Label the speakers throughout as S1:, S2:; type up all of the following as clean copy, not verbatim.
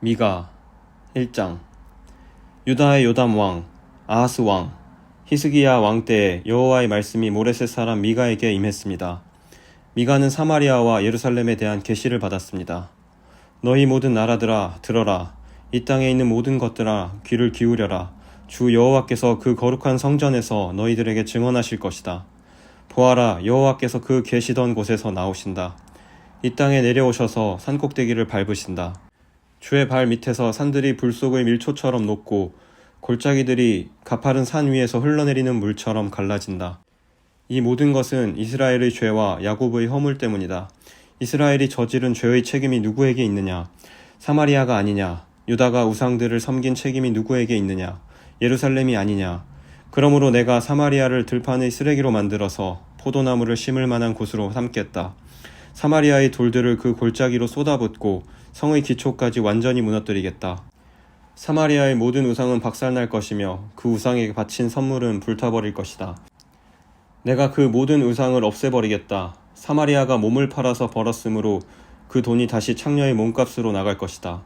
S1: 미가 1장. 유다의 요담 왕, 아하스 왕, 히스기야 왕 때에 여호와의 말씀이 모레셋 사람 미가에게 임했습니다. 미가는 사마리아와 예루살렘에 대한 계시를 받았습니다. 너희 모든 나라들아 들어라. 이 땅에 있는 모든 것들아 귀를 기울여라. 주 여호와께서 그 거룩한 성전에서 너희들에게 증언하실 것이다. 보아라, 여호와께서 그 계시던 곳에서 나오신다. 이 땅에 내려오셔서 산꼭대기를 밟으신다. 주의 발 밑에서 산들이 불 속의 밀초처럼 녹고 골짜기들이 가파른 산 위에서 흘러내리는 물처럼 갈라진다. 이 모든 것은 이스라엘의 죄와 야곱의 허물 때문이다. 이스라엘이 저지른 죄의 책임이 누구에게 있느냐? 사마리아가 아니냐? 유다가 우상들을 섬긴 책임이 누구에게 있느냐? 예루살렘이 아니냐? 그러므로 내가 사마리아를 들판의 쓰레기로 만들어서 포도나무를 심을 만한 곳으로 삼겠다. 사마리아의 돌들을 그 골짜기로 쏟아붓고 성의 기초까지 완전히 무너뜨리겠다. 사마리아의 모든 우상은 박살날 것이며 그 우상에게 바친 선물은 불타버릴 것이다. 내가 그 모든 우상을 없애버리겠다. 사마리아가 몸을 팔아서 벌었으므로 그 돈이 다시 창녀의 몸값으로 나갈 것이다.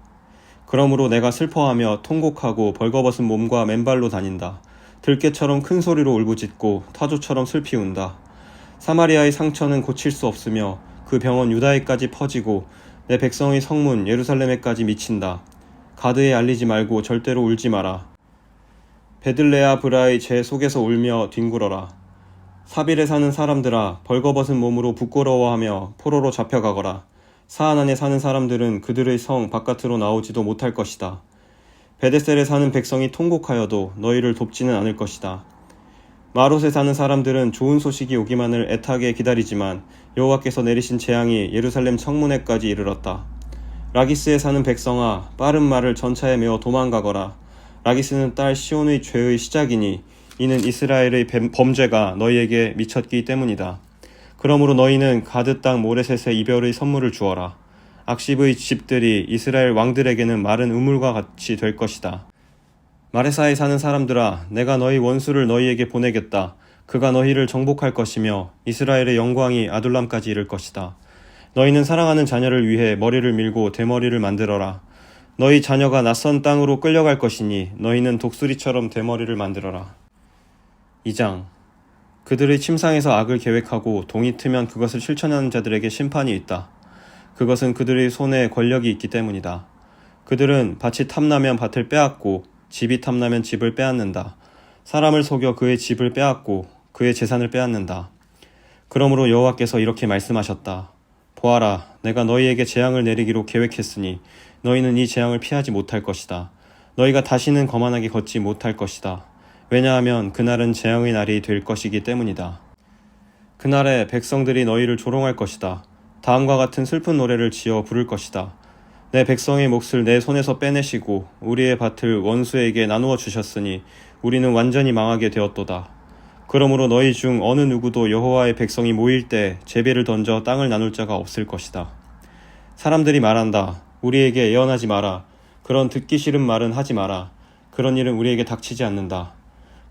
S1: 그러므로 내가 슬퍼하며 통곡하고 벌거벗은 몸과 맨발로 다닌다. 들깨처럼 큰 소리로 울부짖고 타조처럼 슬피 운다. 사마리아의 상처는 고칠 수 없으며 그 병은 유다에까지 퍼지고 내 백성의 성문 예루살렘에까지 미친다. 가드에 알리지 말고 절대로 울지 마라. 베들레아 브라의 제 속에서 울며 뒹굴어라. 사빌에 사는 사람들아, 벌거벗은 몸으로 부끄러워하며 포로로 잡혀가거라. 사안안에 사는 사람들은 그들의 성 바깥으로 나오지도 못할 것이다. 베데셀에 사는 백성이 통곡하여도 너희를 돕지는 않을 것이다. 마롯에 사는 사람들은 좋은 소식이 오기만을 애타게 기다리지만 여호와께서 내리신 재앙이 예루살렘 성문에까지 이르렀다. 라기스에 사는 백성아, 빠른 말을 전차에 메어 도망가거라. 라기스는 딸 시온의 죄의 시작이니 이는 이스라엘의 범죄가 너희에게 미쳤기 때문이다. 그러므로 너희는 가드 땅 모레셋에 이별의 선물을 주어라. 악십의 집들이 이스라엘 왕들에게는 마른 우물과 같이 될 것이다. 마레사에 사는 사람들아, 내가 너희 원수를 너희에게 보내겠다. 그가 너희를 정복할 것이며 이스라엘의 영광이 아둘람까지 이를 것이다. 너희는 사랑하는 자녀를 위해 머리를 밀고 대머리를 만들어라. 너희 자녀가 낯선 땅으로 끌려갈 것이니 너희는 독수리처럼 대머리를 만들어라. 2장. 그들의 침상에서 악을 계획하고 동이 트면 그것을 실천하는 자들에게 심판이 있다. 그것은 그들의 손에 권력이 있기 때문이다. 그들은 밭이 탐나면 밭을 빼앗고 집이 탐나면 집을 빼앗는다. 사람을 속여 그의 집을 빼앗고 그의 재산을 빼앗는다. 그러므로 여호와께서 이렇게 말씀하셨다. 보아라, 내가 너희에게 재앙을 내리기로 계획했으니 너희는 이 재앙을 피하지 못할 것이다. 너희가 다시는 거만하게 걷지 못할 것이다. 왜냐하면 그날은 재앙의 날이 될 것이기 때문이다. 그날에 백성들이 너희를 조롱할 것이다. 다음과 같은 슬픈 노래를 지어 부를 것이다. 내 백성의 몫을 내 손에서 빼내시고 우리의 밭을 원수에게 나누어 주셨으니 우리는 완전히 망하게 되었도다. 그러므로 너희 중 어느 누구도 여호와의 백성이 모일 때 제비를 던져 땅을 나눌 자가 없을 것이다. 사람들이 말한다. 우리에게 예언하지 마라. 그런 듣기 싫은 말은 하지 마라. 그런 일은 우리에게 닥치지 않는다.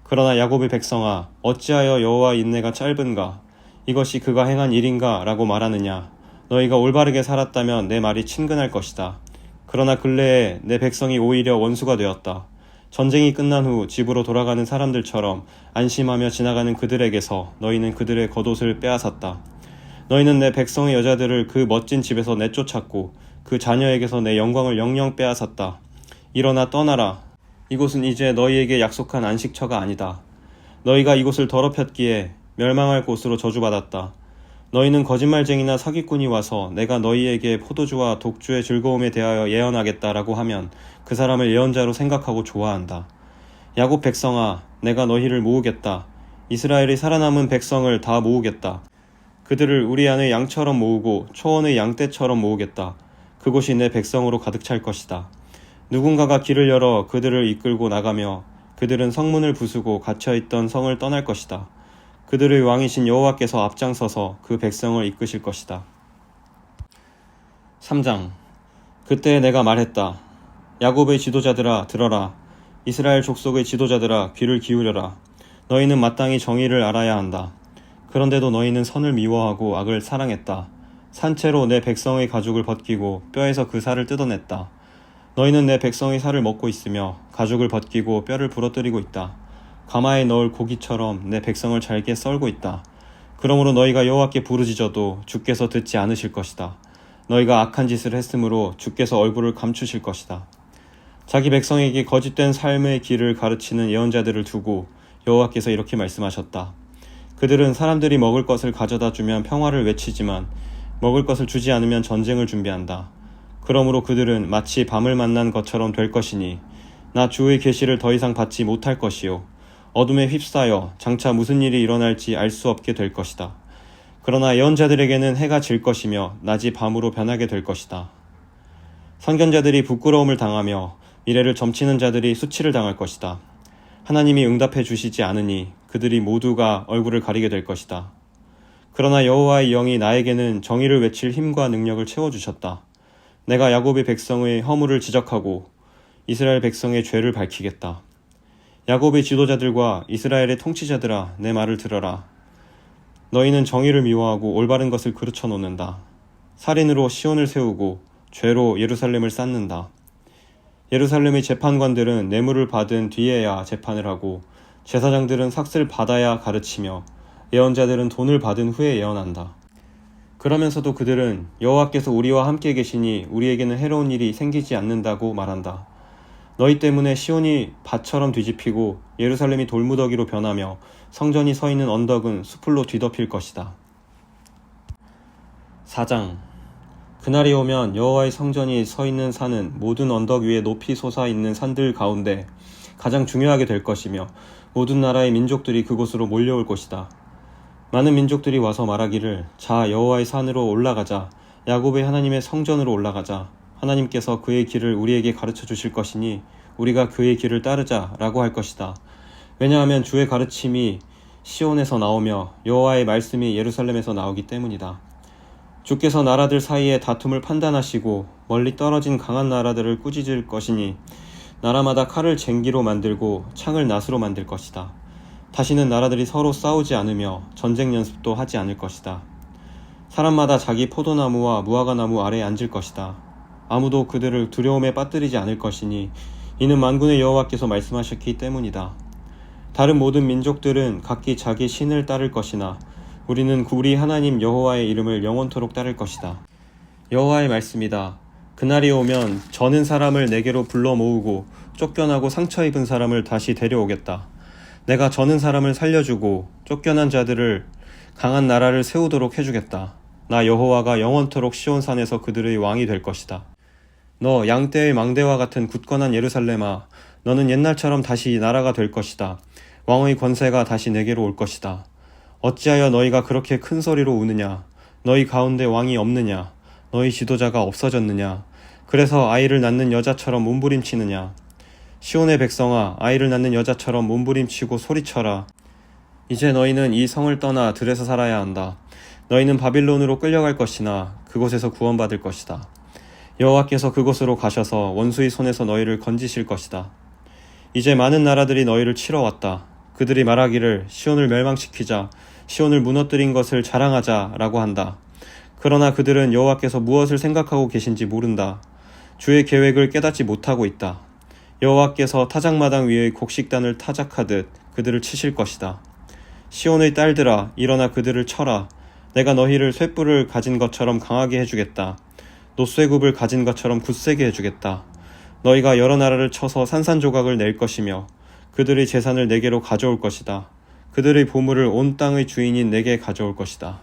S1: 그러나 야곱의 백성아, 어찌하여 여호와의 인내가 짧은가? 이것이 그가 행한 일인가? 라고 말하느냐? 너희가 올바르게 살았다면 내 말이 친근할 것이다. 그러나 근래에 내 백성이 오히려 원수가 되었다. 전쟁이 끝난 후 집으로 돌아가는 사람들처럼 안심하며 지나가는 그들에게서 너희는 그들의 겉옷을 빼앗았다. 너희는 내 백성의 여자들을 그 멋진 집에서 내쫓았고 그 자녀에게서 내 영광을 영영 빼앗았다. 일어나 떠나라. 이곳은 이제 너희에게 약속한 안식처가 아니다. 너희가 이곳을 더럽혔기에 멸망할 곳으로 저주받았다. 너희는 거짓말쟁이나 사기꾼이 와서 내가 너희에게 포도주와 독주의 즐거움에 대하여 예언하겠다라고 하면 그 사람을 예언자로 생각하고 좋아한다. 야곱 백성아, 내가 너희를 모으겠다. 이스라엘의 살아남은 백성을 다 모으겠다. 그들을 우리 안의 양처럼 모으고 초원의 양떼처럼 모으겠다. 그곳이 내 백성으로 가득 찰 것이다. 누군가가 길을 열어 그들을 이끌고 나가며 그들은 성문을 부수고 갇혀있던 성을 떠날 것이다. 그들의 왕이신 여호와께서 앞장서서 그 백성을 이끄실 것이다. 3장. 그때 내가 말했다. 야곱의 지도자들아 들어라. 이스라엘 족속의 지도자들아 귀를 기울여라. 너희는 마땅히 정의를 알아야 한다. 그런데도 너희는 선을 미워하고 악을 사랑했다. 산채로 내 백성의 가죽을 벗기고 뼈에서 그 살을 뜯어냈다. 너희는 내 백성의 살을 먹고 있으며 가죽을 벗기고 뼈를 부러뜨리고 있다. 가마에 넣을 고기처럼 내 백성을 잘게 썰고 있다. 그러므로 너희가 여호와께 부르짖어도 주께서 듣지 않으실 것이다. 너희가 악한 짓을 했으므로 주께서 얼굴을 감추실 것이다. 자기 백성에게 거짓된 삶의 길을 가르치는 예언자들을 두고 여호와께서 이렇게 말씀하셨다. 그들은 사람들이 먹을 것을 가져다 주면 평화를 외치지만 먹을 것을 주지 않으면 전쟁을 준비한다. 그러므로 그들은 마치 밤을 만난 것처럼 될 것이니 나 주의 계시를 더 이상 받지 못할 것이요 어둠에 휩싸여 장차 무슨 일이 일어날지 알 수 없게 될 것이다. 그러나 예언자들에게는 해가 질 것이며 낮이 밤으로 변하게 될 것이다. 선견자들이 부끄러움을 당하며 미래를 점치는 자들이 수치를 당할 것이다. 하나님이 응답해 주시지 않으니 그들이 모두가 얼굴을 가리게 될 것이다. 그러나 여호와의 영이 나에게는 정의를 외칠 힘과 능력을 채워주셨다. 내가 야곱의 백성의 허물을 지적하고 이스라엘 백성의 죄를 밝히겠다. 야곱의 지도자들과 이스라엘의 통치자들아, 내 말을 들어라. 너희는 정의를 미워하고 올바른 것을 그르쳐 놓는다. 살인으로 시온을 세우고 죄로 예루살렘을 쌓는다. 예루살렘의 재판관들은 뇌물을 받은 뒤에야 재판을 하고 제사장들은 삭슬 받아야 가르치며 예언자들은 돈을 받은 후에 예언한다. 그러면서도 그들은 여호와께서 우리와 함께 계시니 우리에게는 해로운 일이 생기지 않는다고 말한다. 너희 때문에 시온이 밭처럼 뒤집히고 예루살렘이 돌무더기로 변하며 성전이 서 있는 언덕은 수풀로 뒤덮일 것이다. 4장. 그날이 오면 여호와의 성전이 서 있는 산은 모든 언덕 위에 높이 솟아 있는 산들 가운데 가장 중요하게 될 것이며 모든 나라의 민족들이 그곳으로 몰려올 것이다. 많은 민족들이 와서 말하기를 자 여호와의 산으로 올라가자 야곱의 하나님의 성전으로 올라가자 하나님께서 그의 길을 우리에게 가르쳐 주실 것이니 우리가 그의 길을 따르자 라고 할 것이다. 왜냐하면 주의 가르침이 시온에서 나오며 여호와의 말씀이 예루살렘에서 나오기 때문이다. 주께서 나라들 사이의 다툼을 판단하시고 멀리 떨어진 강한 나라들을 꾸짖을 것이니 나라마다 칼을 쟁기로 만들고 창을 낫으로 만들 것이다. 다시는 나라들이 서로 싸우지 않으며 전쟁 연습도 하지 않을 것이다. 사람마다 자기 포도나무와 무화과나무 아래에 앉을 것이다. 아무도 그들을 두려움에 빠뜨리지 않을 것이니 이는 만군의 여호와께서 말씀하셨기 때문이다. 다른 모든 민족들은 각기 자기 신을 따를 것이나 우리는 우리 하나님 여호와의 이름을 영원토록 따를 것이다. 여호와의 말씀이다. 그날이 오면 저는 사람을 내게로 불러 모으고 쫓겨나고 상처 입은 사람을 다시 데려오겠다. 내가 저는 사람을 살려주고 쫓겨난 자들을 강한 나라를 세우도록 해주겠다. 나 여호와가 영원토록 시온산에서 그들의 왕이 될 것이다. 너 양떼의 망대와 같은 굳건한 예루살렘아, 너는 옛날처럼 다시 나라가 될 것이다. 왕의 권세가 다시 내게로 올 것이다. 어찌하여 너희가 그렇게 큰 소리로 우느냐? 너희 가운데 왕이 없느냐? 너희 지도자가 없어졌느냐? 그래서 아이를 낳는 여자처럼 몸부림치느냐? 시온의 백성아, 아이를 낳는 여자처럼 몸부림치고 소리쳐라. 이제 너희는 이 성을 떠나 들에서 살아야 한다. 너희는 바빌론으로 끌려갈 것이나 그곳에서 구원받을 것이다. 여호와께서 그곳으로 가셔서 원수의 손에서 너희를 건지실 것이다. 이제 많은 나라들이 너희를 치러 왔다. 그들이 말하기를 시온을 멸망시키자, 시온을 무너뜨린 것을 자랑하자 라고 한다. 그러나 그들은 여호와께서 무엇을 생각하고 계신지 모른다. 주의 계획을 깨닫지 못하고 있다. 여호와께서 타작마당 위의 곡식단을 타작하듯 그들을 치실 것이다. 시온의 딸들아, 일어나 그들을 쳐라. 내가 너희를 쇳불을 가진 것처럼 강하게 해주겠다. 노쇠굽을 가진 것처럼 굳세게 해주겠다. 너희가 여러 나라를 쳐서 산산조각을 낼 것이며 그들의 재산을 내게로 가져올 것이다. 그들의 보물을 온 땅의 주인인 내게 가져올 것이다.